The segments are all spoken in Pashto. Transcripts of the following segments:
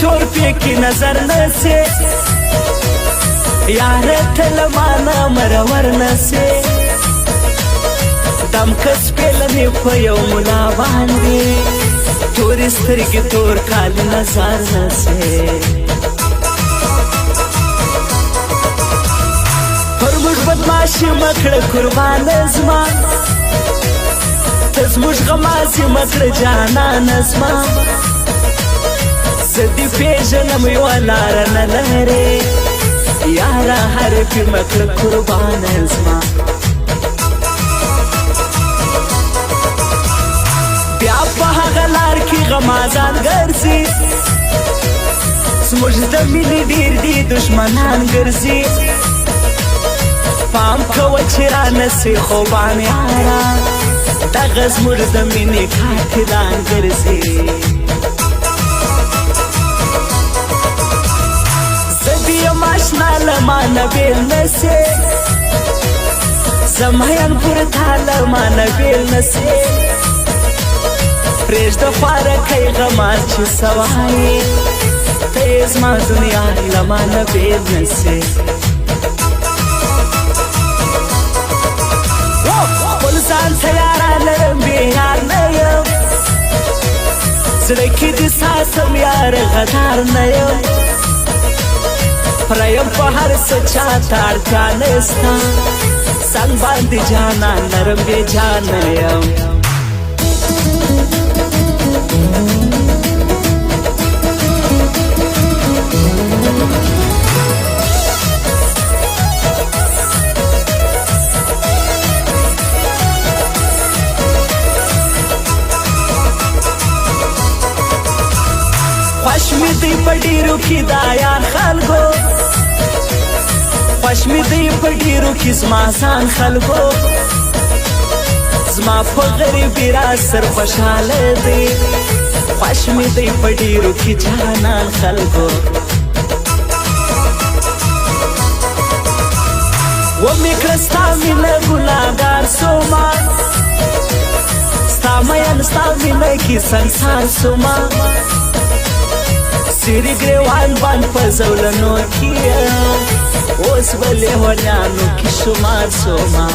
تور پیکی نظر نسی یار تلمانا مرور نسی دم کس پیلنی پیو ملا باندی توری سترگی تور کالی نظر نسی پرموش بدماشی مکڑ قربان ازما تزموش غمازی مکڑ جانان ازما زدی پیژنم یو لاره نلرې یاره حرفی مکړه قربان ازما بیا په هغه لار کې غمازان ګرځي زموږ د مینې ډېر دي دشمنان ګرځي پام کوه چې رانسي خوبان یاره دغه زموږ د مینې قاتلان ګرځي ماشنا لمانه بیل نسی زمین پر تا لمانه بیل نسی پریش د فارکی غمان چی سوائی تیز ما دنیا لمانه بیل نسی پلزان تیارا لرم بیار نیم زرکی دی ساسم یار غدار نیم پرایم په هر څه چاته اړتیا نسته څنګ باندې جانان نرم بې جانه یم خوش مې دی په ډېرو کې دا یار خلکو خوش می دی په ډیرو کې زما ځان خلکو زما په غریبي را سر خوشحاله دی خوش می دی په ډیرو کې جانان خلکو ومې کړه ستا مینه ګناهګار سوما ستا مین ستا مینه کې سنسار سوما سیری ګریوان باندې په زولنو کې اوس بلې هونیانو کې شمار سوما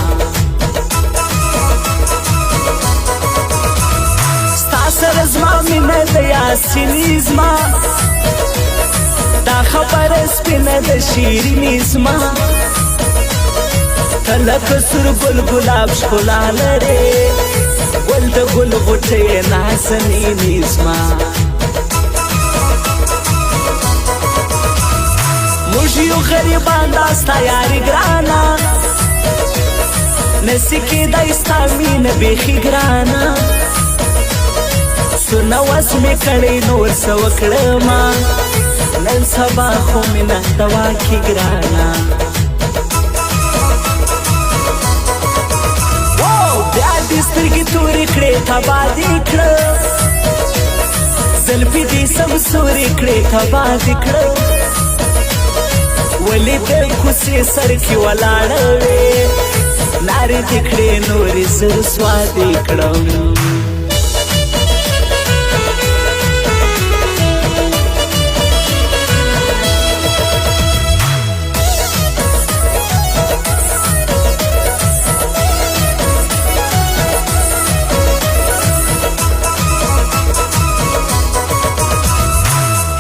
ستا سره زما مینه د یاسیني زما دا خبره سپینه د شیریني زما ته لکه سور ګل ګلاب ښکلا لرې ګل د ګل غوټۍ نازنیني زما موږ یو غریبان دا ستا یاري ګرانه نسي کېدی ستا مینه بیخي ګرانه سونه وس مې کړی نو ورڅه وکړمه نن سبا خو مینه دوا کې ګرانه بیا دې سترګې تورې کړې تباه دې کړه زلفې دې سمسورې کړې تباه دې کړه ولی د کوڅې سر کې ولاړه وې لارې دې کړې نورې زه رسوا دې کړم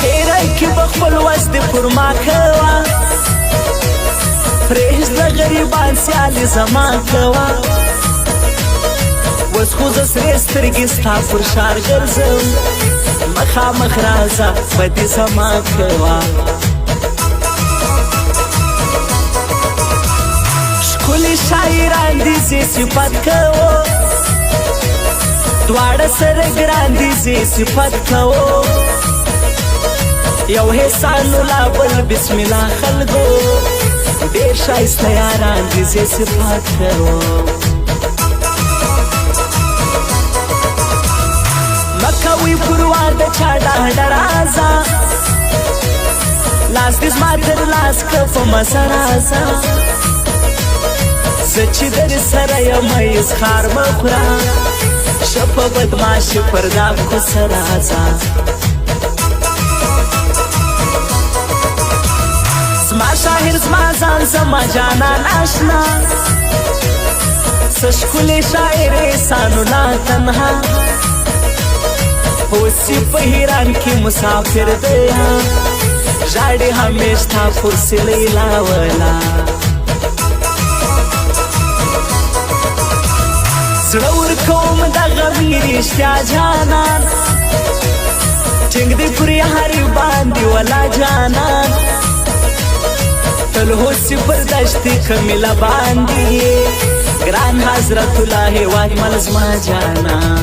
هیرای کې به خپل وس دې پر ما کوه پریز د غریبان سیالي زما کوه اوس خو زه سرې سترګې ستا پر ښار ګرځم مخامخ راځه بدي زما کوه ښکلي شاعران دي زه صفت کوو دواړه سره ګران دي زه صفت کوو یو حسان الله بل بسم الله خلکو ډېر ښایسته یاران دي زه صفت کوم مه کوئ پروا د چا ډاډه راځه لاس دې زما تر لاس که په مزه راځه زه چې در سره یم اظهار مه خوره شه په بدماشي پر دا کوڅه راځه زما شاهر زما ځان زما جانان آشنا سشکل شاعر سانو لا تنها होसी पहिरान की मुसाफिर दया जाड़े हमेश था फुर्सिले लावला सड़ौर कौम दा गमीर इश्त्या जानन टिंग दी पुरी हरी बांदी वाला जानन तल होसी बर्दाश्ती कमिला बांदी ग्रान हजरतुल्लाह वाज मलजमा जानन